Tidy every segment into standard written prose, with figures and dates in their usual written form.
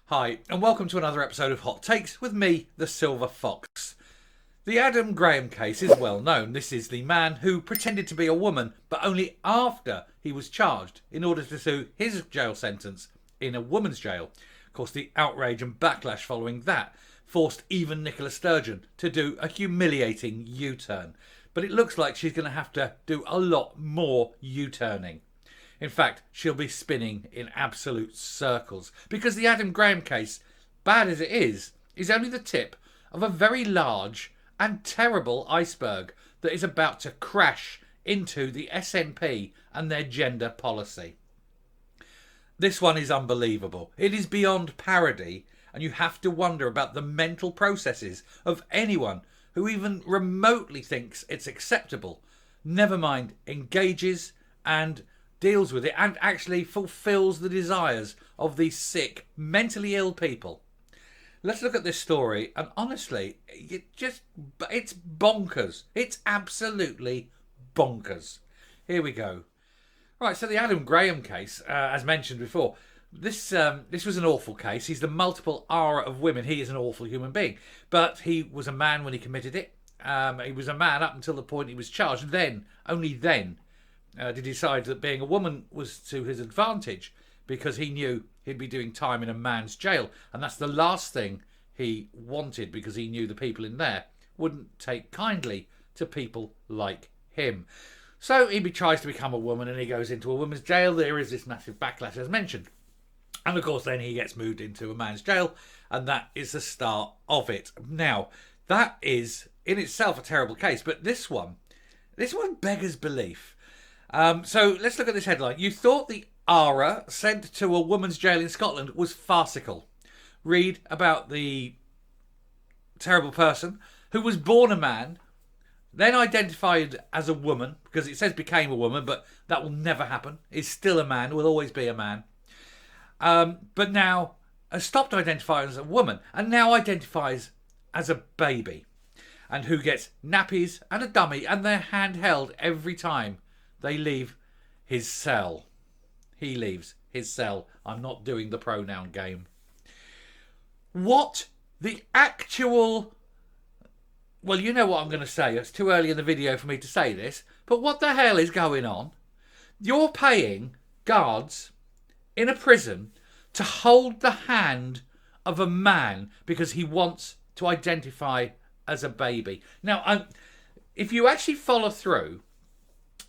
Hi, and welcome to another episode of Hot Takes with me, the Silver Fox. The Adam Graham case is well known. This is the man who pretended to be a woman, but only after he was charged in order to sue his jail sentence in a woman's jail. Of course, the outrage and backlash following that forced even Nicola Sturgeon to do a humiliating U-turn. But it looks like she's going to have to do a lot more U-turning. In fact, she'll be spinning in absolute circles because the Adam Graham case, bad as it is only the tip of a very large and terrible iceberg that is about to crash into the SNP and their gender policy. This one is unbelievable. It is beyond parody, and you have to wonder about the mental processes of anyone who even remotely thinks it's acceptable, never mind engages and deals with it and actually fulfills the desires of these sick, mentally ill people. Let's look at this story, and honestly, it's bonkers. It's absolutely bonkers. Here we go. Right, so the Adam Graham case, as mentioned before, this was an awful case. He's the multiple R of women. He is an awful human being. But he was a man when he committed it. He was a man up until the point he was charged. Then, only then, did he decide that being a woman was to his advantage because he knew he'd be doing time in a man's jail. And that's the last thing he wanted because he knew the people in there wouldn't take kindly to people like him. So he tries to become a woman and he goes into a woman's jail. There is this massive backlash as mentioned. And of course then he gets moved into a man's jail, and that is the start of it. Now, that is in itself a terrible case, but this one beggars belief. So let's look at this headline. You thought the ARA sent to a woman's jail in Scotland was farcical. Read about the terrible person who was born a man, then identified as a woman, because it says became a woman, but that will never happen. Is still a man, will always be a man. But now has stopped identifying as a woman and now identifies as a baby, and who gets nappies and a dummy, and they're handheld every time they leave his cell. He leaves his cell. I'm not doing the pronoun game. What the actual... Well, you know what I'm going to say. It's too early in the video for me to say this. But what the hell is going on? You're paying guards in a prison to hold the hand of a man because he wants to identify as a baby. Now, if you actually follow through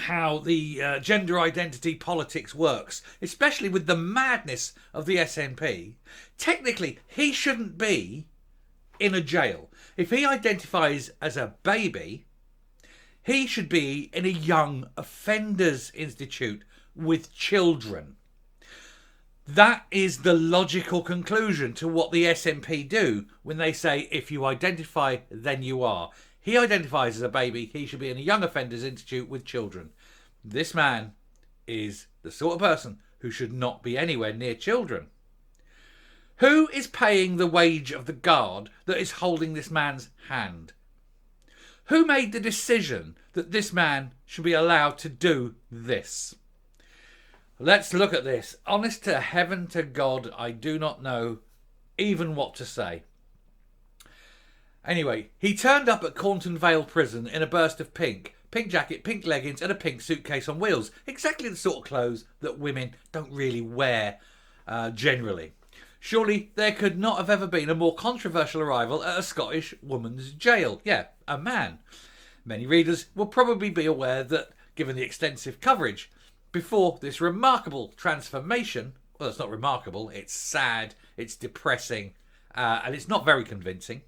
how the gender identity politics works, especially with the madness of the SNP, technically he shouldn't be in a jail. If he identifies as a baby, he should be in a young offenders institute with children. That is the logical conclusion to what the SNP do when they say if you identify, then you are. He identifies as a baby, he should be in a young offenders institute with children. This man is the sort of person who should not be anywhere near children. Who is paying the wage of the guard that is holding this man's hand? Who made the decision that this man should be allowed to do this? Let's look at this. Honest to heaven to God, I do not know even what to say. Anyway, he turned up at Cornton Vale Prison in a burst of pink jacket, pink leggings and a pink suitcase on wheels. Exactly the sort of clothes that women don't really wear generally. Surely there could not have ever been a more controversial arrival at a Scottish woman's jail. Yeah, a man. Many readers will probably be aware that, given the extensive coverage before this remarkable transformation, well, it's not remarkable, it's sad, it's depressing, and it's not very convincing.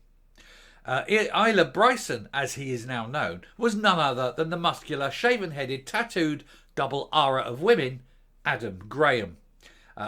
Isla Bryson, as he is now known, was none other than the muscular, shaven-headed, tattooed double aura of women, Adam Graham.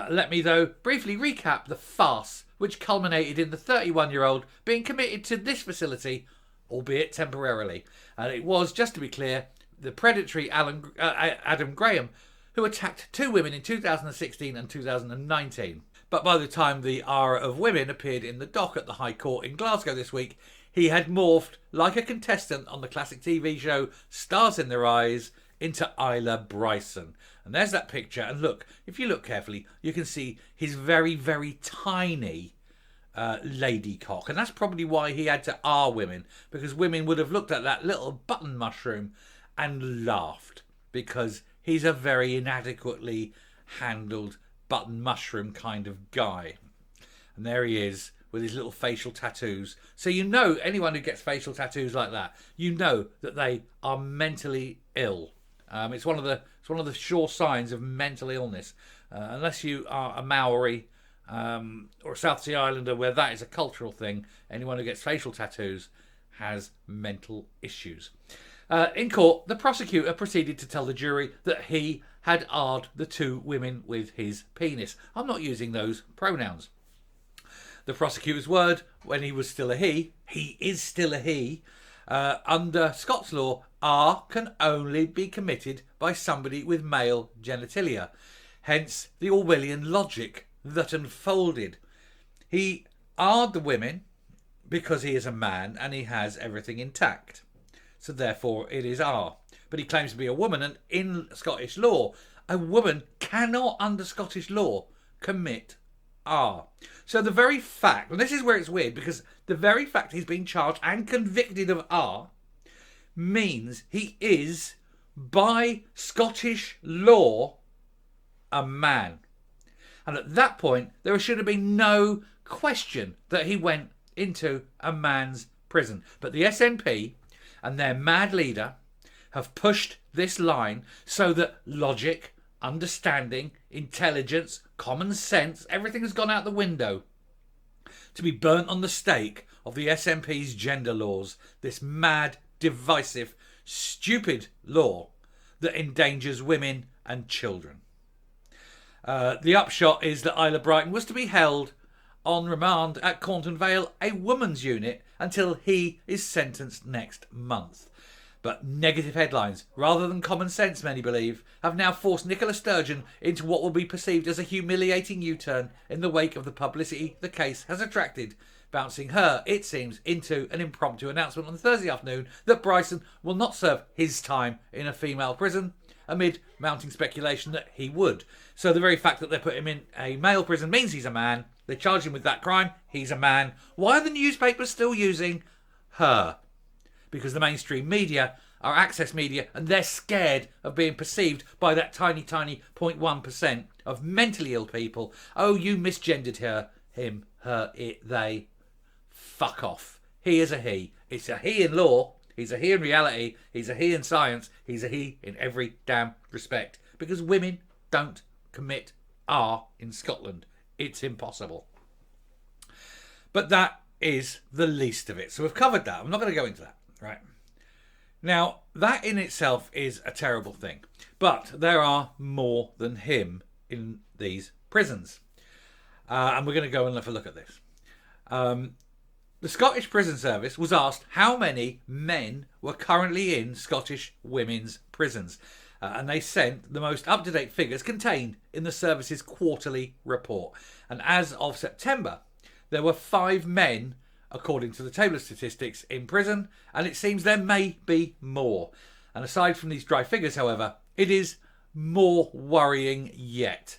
Let me, though, briefly recap the farce which culminated in the 31-year-old being committed to this facility, albeit temporarily. And it was, just to be clear, the predatory Adam Graham who attacked two women in 2016 and 2019. But by the time the aura of women appeared in the dock at the High Court in Glasgow this week, he had morphed like a contestant on the classic TV show Stars in Their Eyes into Isla Bryson. And there's that picture. And look, if you look carefully, you can see his very, very tiny lady cock. And that's probably why he had to R women, because women would have looked at that little button mushroom and laughed, because he's a very inadequately handled button mushroom kind of guy. And there he is with his little facial tattoos. So you know, anyone who gets facial tattoos like that, you know that they are mentally ill. It's one of the sure signs of mental illness. Unless you are a Maori or a South Sea Islander, where that is a cultural thing, anyone who gets facial tattoos has mental issues. In court, the prosecutor proceeded to tell the jury that he had R'd the two women with his penis. I'm not using those pronouns. The prosecutor's word, when he was still a he is still a he, under Scots law, R can only be committed by somebody with male genitalia. Hence the Orwellian logic that unfolded. He R'd the women because he is a man and he has everything intact. So therefore it is R. But he claims to be a woman, and in Scottish law, a woman cannot, under Scottish law, commit R. So the very fact, and this is where it's weird, because the very fact he's been charged and convicted of R means he is, by Scottish law, a man. And at that point, there should have been no question that he went into a man's prison. But the SNP and their mad leader have pushed this line so that logic, understanding, intelligence, common sense, everything has gone out the window to be burnt on the stake of the SNP's gender laws. This mad, divisive, stupid law that endangers women and children. The upshot is that Isla Brighton was to be held on remand at Cornton Vale, a woman's unit, until he is sentenced next month. But negative headlines, rather than common sense, many believe, have now forced Nicola Sturgeon into what will be perceived as a humiliating U-turn in the wake of the publicity the case has attracted, bouncing her, it seems, into an impromptu announcement on Thursday afternoon that Bryson will not serve his time in a female prison, amid mounting speculation that he would. So the very fact that they put him in a male prison means he's a man. They charge him with that crime. He's a man. Why are the newspapers still using her? Because the mainstream media are access media, and they're scared of being perceived by that tiny 0.1% of mentally ill people. Oh, you misgendered her, him, her, it, they. Fuck off. He is a he. It's a he in law. He's a he in reality. He's a he in science. He's a he in every damn respect. Because women don't commit R in Scotland. It's impossible. But that is the least of it. So we've covered that. I'm not going to go into that. Right. Now, that in itself is a terrible thing. But there are more than him in these prisons. And we're going to go and have a look at this. The Scottish Prison Service was asked how many men were currently in Scottish women's prisons. And they sent the most up-to-date figures contained in the service's quarterly report. And as of September, there were 5 men, according to the table of statistics, in prison, and it seems there may be more. And aside from these dry figures, however, it is more worrying yet.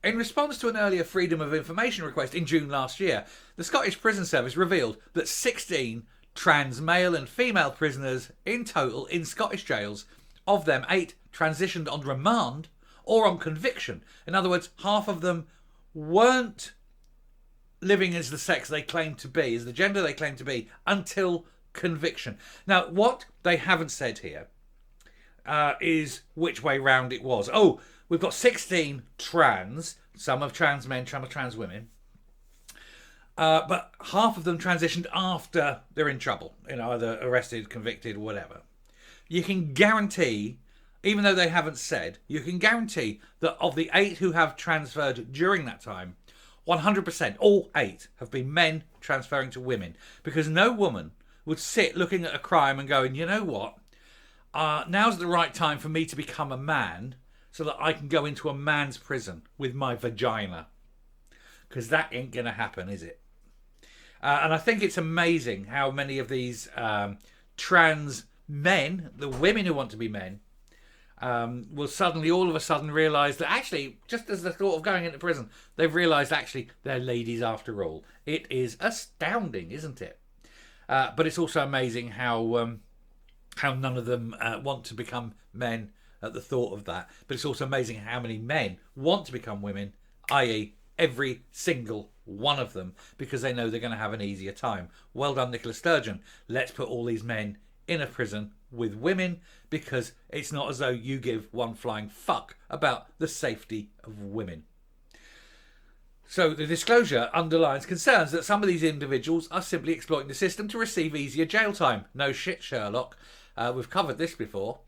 In response to an earlier Freedom of Information request in June last year, the Scottish Prison Service revealed that 16 trans male and female prisoners in total in Scottish jails, of them 8 transitioned on remand or on conviction. In other words, half of them weren't living as the sex they claim to be, as the gender they claim to be, until conviction. Now, what they haven't said here is which way round it was. Oh, we've got 16 trans, some of trans men, some of trans women, but half of them transitioned after they're in trouble, either arrested, convicted, whatever. You can guarantee, even though they haven't said, you can guarantee that of the 8 who have transferred during that time, 100%, all 8 have been men transferring to women, because no woman would sit looking at a crime and going, you know what, now's the right time for me to become a man so that I can go into a man's prison with my vagina. Because that ain't going to happen, is it? And I think it's amazing how many of these trans men, the women who want to be men, will suddenly, all of a sudden, realise that actually, just as the thought of going into prison, they've realised actually they're ladies after all. It is astounding, isn't it? But it's also amazing how none of them want to become men at the thought of that. But it's also amazing how many men want to become women, i.e. every single one of them, because they know they're going to have an easier time. Well done, Nicola Sturgeon. Let's put all these men in a prison with women, because it's not as though you give one flying fuck about the safety of women. So the disclosure underlines concerns that some of these individuals are simply exploiting the system to receive easier jail time. No shit, Sherlock. We've covered this before.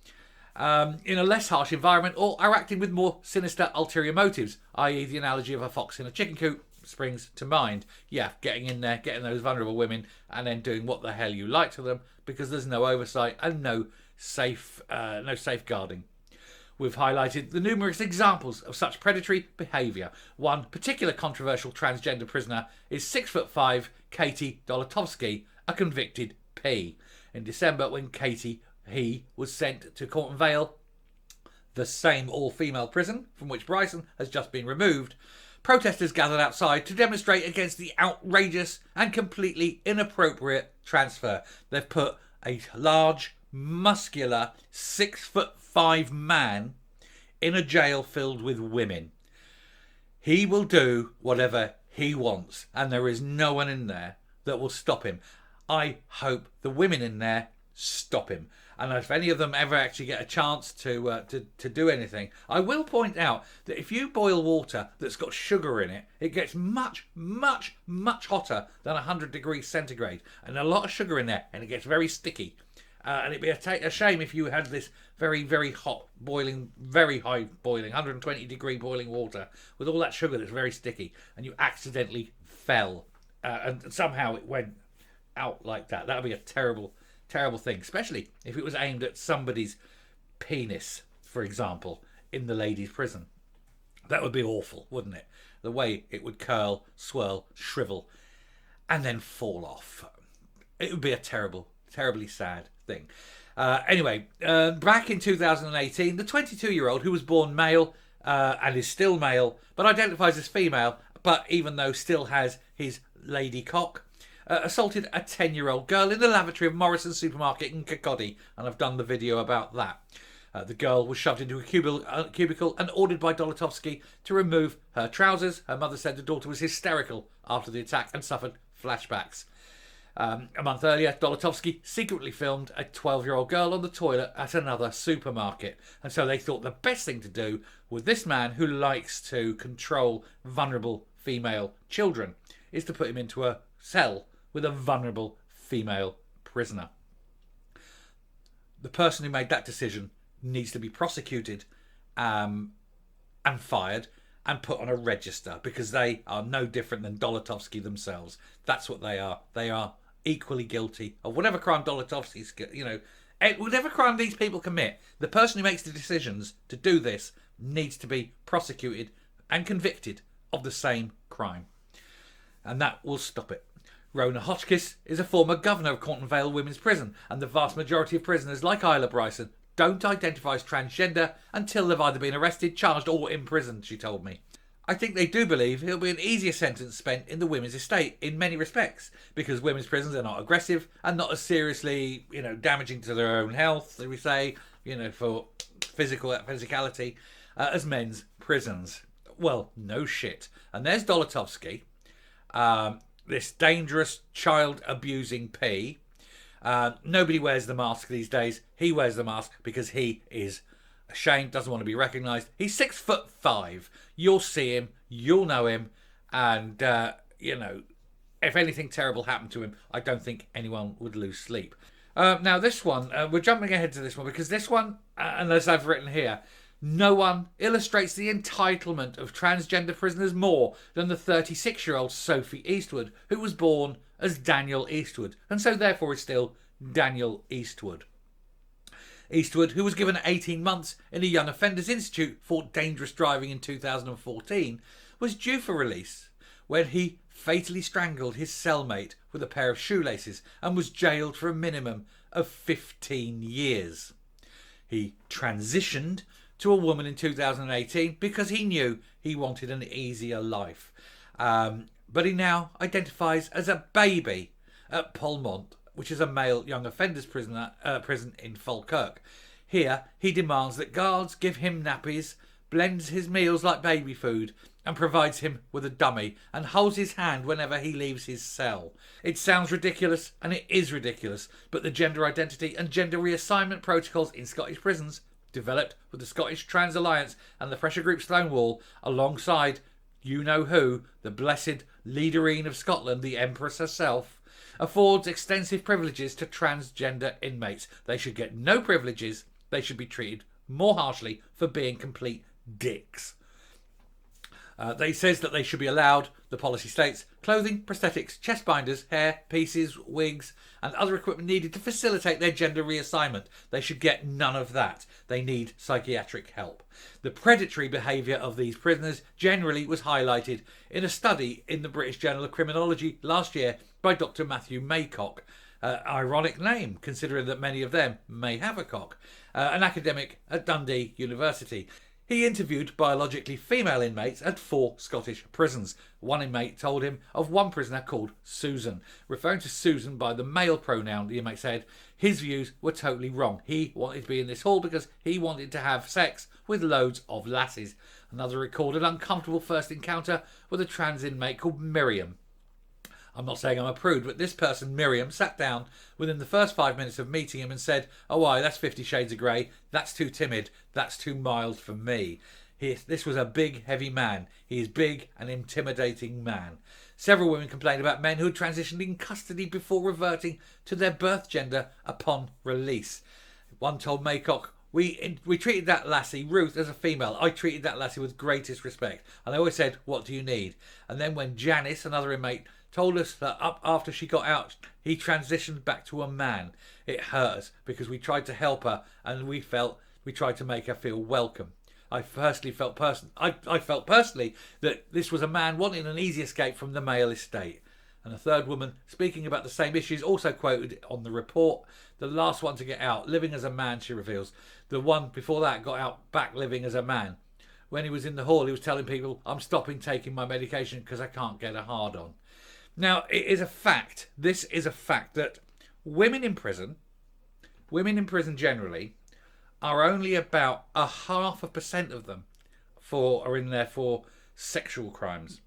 In a less harsh environment, or are acting with more sinister ulterior motives, i.e. the analogy of a fox in a chicken coop springs to mind. Yeah, getting in there, getting those vulnerable women, and then doing what the hell you like to them, because there's no oversight and no safeguarding. We've highlighted the numerous examples of such predatory behaviour. One particular controversial transgender prisoner is 6'5" Katie Dolotovsky, a convicted P. In December, when he was sent to Cornton Vale, the same all-female prison from which Bryson has just been removed, protesters gathered outside to demonstrate against the outrageous and completely inappropriate transfer. They've put a large, muscular, 6'5" man in a jail filled with women. He will do whatever he wants, and there is no one in there that will stop him. I hope the women in there stop him. And if any of them ever actually get a chance to do anything, I will point out that if you boil water that's got sugar in it, it gets much, much, much hotter than 100 degrees centigrade. And a lot of sugar in there, and it gets very sticky. And it'd be a shame if you had this very, very hot, boiling, very high boiling, 120 degree boiling water with all that sugar that's very sticky, and you accidentally fell. And somehow it went out like that. That would be a terrible thing, especially if it was aimed at somebody's penis, for example, in the ladies' prison. That would be awful, wouldn't it? The way it would curl, swirl, shrivel, and then fall off. It would be a terribly sad thing. Anyway, back in 2018, the 22-year-old who was born male and is still male, but identifies as female, but even though still has his lady cock, assaulted a 10-year-old girl in the lavatory of Morrison's supermarket in Kirkcaldy, and I've done the video about that. The girl was shoved into a cubicle and ordered by Dolotovsky to remove her trousers. Her mother said the daughter was hysterical after the attack and suffered flashbacks. A month earlier, Dolotovsky secretly filmed a 12-year-old girl on the toilet at another supermarket. And so they thought the best thing to do with this man who likes to control vulnerable female children is to put him into a cell with a vulnerable female prisoner. The person who made that decision needs to be prosecuted and fired and put on a register, because they are no different than Dolotovsky themselves. That's what they are. They are equally guilty of whatever crime Dolotovsky's, whatever crime these people commit. The person who makes the decisions to do this needs to be prosecuted and convicted of the same crime. And that will stop it. Rona Hotchkiss is a former governor of Cornton Vale Women's Prison, and the vast majority of prisoners, like Isla Bryson, don't identify as transgender until they've either been arrested, charged or imprisoned, she told me. I think they do believe it'll be an easier sentence spent in the women's estate in many respects, because women's prisons are not aggressive and not as seriously, damaging to their own health, as we say, for physicality, as men's prisons. Well, no shit. And there's Dolotovsky, this dangerous child-abusing P. Nobody wears the mask these days. He wears the mask because he is ashamed, doesn't want to be recognised. He's 6'5". You'll see him, you'll know him, and, if anything terrible happened to him, I don't think anyone would lose sleep. Now, this one, we're jumping ahead to this one, because this one, and as I've written here, no one illustrates the entitlement of transgender prisoners more than the 36-year-old Sophie Eastwood, who was born as Daniel Eastwood, and so therefore is still Daniel Eastwood. Eastwood, who was given 18 months in a Young Offenders Institute for dangerous driving in 2014, was due for release when he fatally strangled his cellmate with a pair of shoelaces and was jailed for a minimum of 15 years. He transitioned to a woman in 2018 because he knew he wanted an easier life. But he now identifies as a baby at Polmont, which is a male young offenders prison in Falkirk. Here, he demands that guards give him nappies, blends his meals like baby food, and provides him with a dummy, and holds his hand whenever he leaves his cell. It sounds ridiculous, and it is ridiculous, but the gender identity and gender reassignment protocols in Scottish prisons, developed with the Scottish Trans Alliance and the pressure group Stonewall, alongside you-know-who, the blessed leaderine of Scotland, the Empress herself, affords extensive privileges to transgender inmates. They should get no privileges. They should be treated more harshly for being complete dicks. They says that they should be allowed, the policy states, clothing, prosthetics, chest binders, hair, pieces, wigs, and other equipment needed to facilitate their gender reassignment. They should get none of that. They need psychiatric help. The predatory behaviour of these prisoners generally was highlighted in a study in the British Journal of Criminology last year by Dr. Matthew Maycock. Ironic name, considering that many of them may have a cock. An academic at Dundee University. He interviewed biologically female inmates at 4 Scottish prisons. One inmate told him of one prisoner called Susan. Referring to Susan by the male pronoun, the inmate said his views were totally wrong. He wanted to be in this hall because he wanted to have sex with loads of lasses. Another recorded uncomfortable first encounter with a trans inmate called Miriam. I'm not saying I'm a prude, but this person, Miriam, sat down within the first 5 minutes of meeting him and said, "Oh, aye, that's 50 Shades of Grey. That's too timid. That's too mild for me." This was a big, heavy man. He is big and intimidating man. Several women complained about men who had transitioned in custody before reverting to their birth gender upon release. One told Maycock, We treated that lassie, Ruth, as a female. I treated that lassie with greatest respect. And I always said, "What do you need?" And then when Janice, another inmate, told us that up after she got out, he transitioned back to a man, it hurt us because we tried to help her and we tried to make her feel welcome. I felt personally that this was a man wanting an easy escape from the male estate. And a third woman, speaking about the same issues, also quoted on the report, the last one to get out, living as a man, she reveals. The one before that got out back living as a man. When he was in the hall, he was telling people, "I'm stopping taking my medication because I can't get a hard on." Now, it is a fact, this is a fact, that women in prison generally, are only about 0.5% of them are in there for sexual crimes.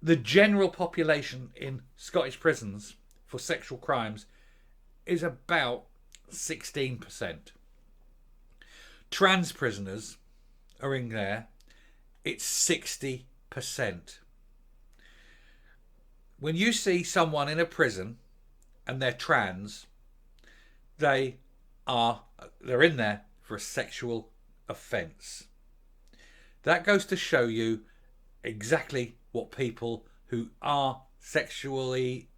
The general population in Scottish prisons for sexual crimes is about 16%. Trans prisoners are in there, it's 60%. When you see someone in a prison and they're trans, they're in there for a sexual offence. That goes to show you exactly what people who are sexually...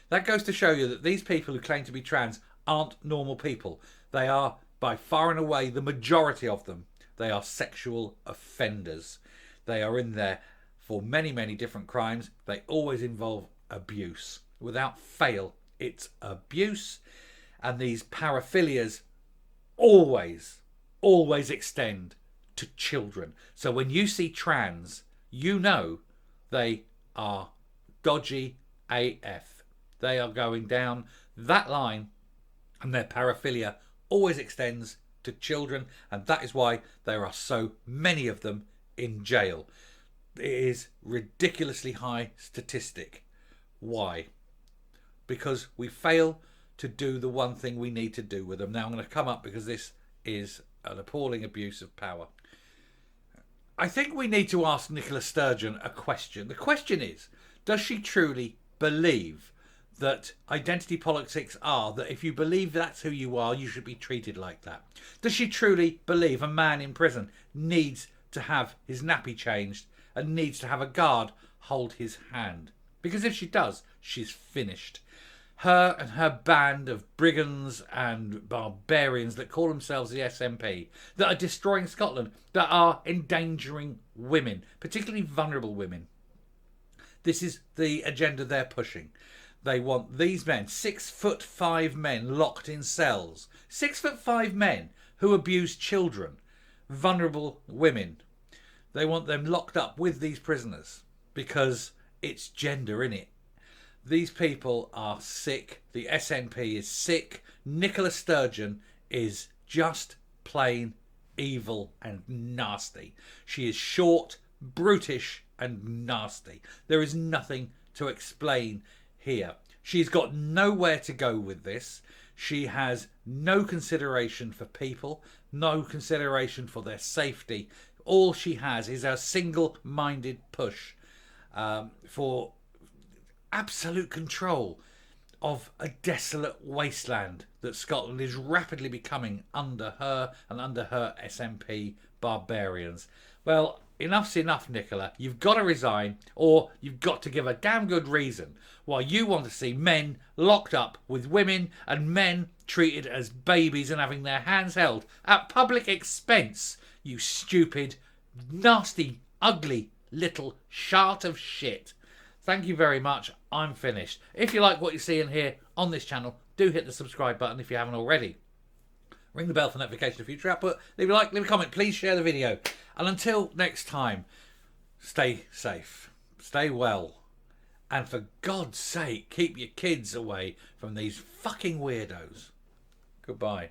That goes to show you that these people who claim to be trans aren't normal people. They are, by far and away, the majority of them, they are sexual offenders. They are in there for many, many different crimes. They always involve abuse. Without fail, it's abuse. And these paraphilias always extend to children. So when you see trans, you know they are dodgy AF. They are going down that line, and their paraphilia always extends to children, and that is why there are so many of them in jail. It is ridiculously high statistic. Why? Because we fail to do the one thing we need to do with them. Now I'm going to come up because this is an appalling abuse of power. I think we need to ask Nicola Sturgeon a question. The question is, does she truly believe that identity politics are that if you believe that's who you are, you should be treated like that? Does she truly believe a man in prison needs to have his nappy changed and needs to have a guard hold his hand? Because if she does, she's finished. Her and her band of brigands and barbarians that call themselves the SNP, that are destroying Scotland, that are endangering women, particularly vulnerable women. This is the agenda they're pushing. They want these men, 6'5" men, locked in cells. 6'5" men who abuse children, vulnerable women. They want them locked up with these prisoners because it's gender, innit? These people are sick. The SNP is sick. Nicola Sturgeon is just plain evil and nasty. She is short, brutish and nasty. There is nothing to explain here. She's got nowhere to go with this. She has no consideration for people, no consideration for their safety. All she has is a single-minded push for absolute control of a desolate wasteland that Scotland is rapidly becoming under her and under her SNP barbarians. Well, enough's enough, Nicola. You've got to resign, or you've got to give a damn good reason why you want to see men locked up with women and men treated as babies and having their hands held at public expense. You stupid, nasty, ugly little shart of shit. Thank you very much. I'm finished. If you like what you see and hear on this channel, do hit the subscribe button if you haven't already. Ring the bell for notification of future output. Leave a like, leave a comment. Please share the video. And until next time, stay safe, stay well. And for God's sake, keep your kids away from these fucking weirdos. Goodbye.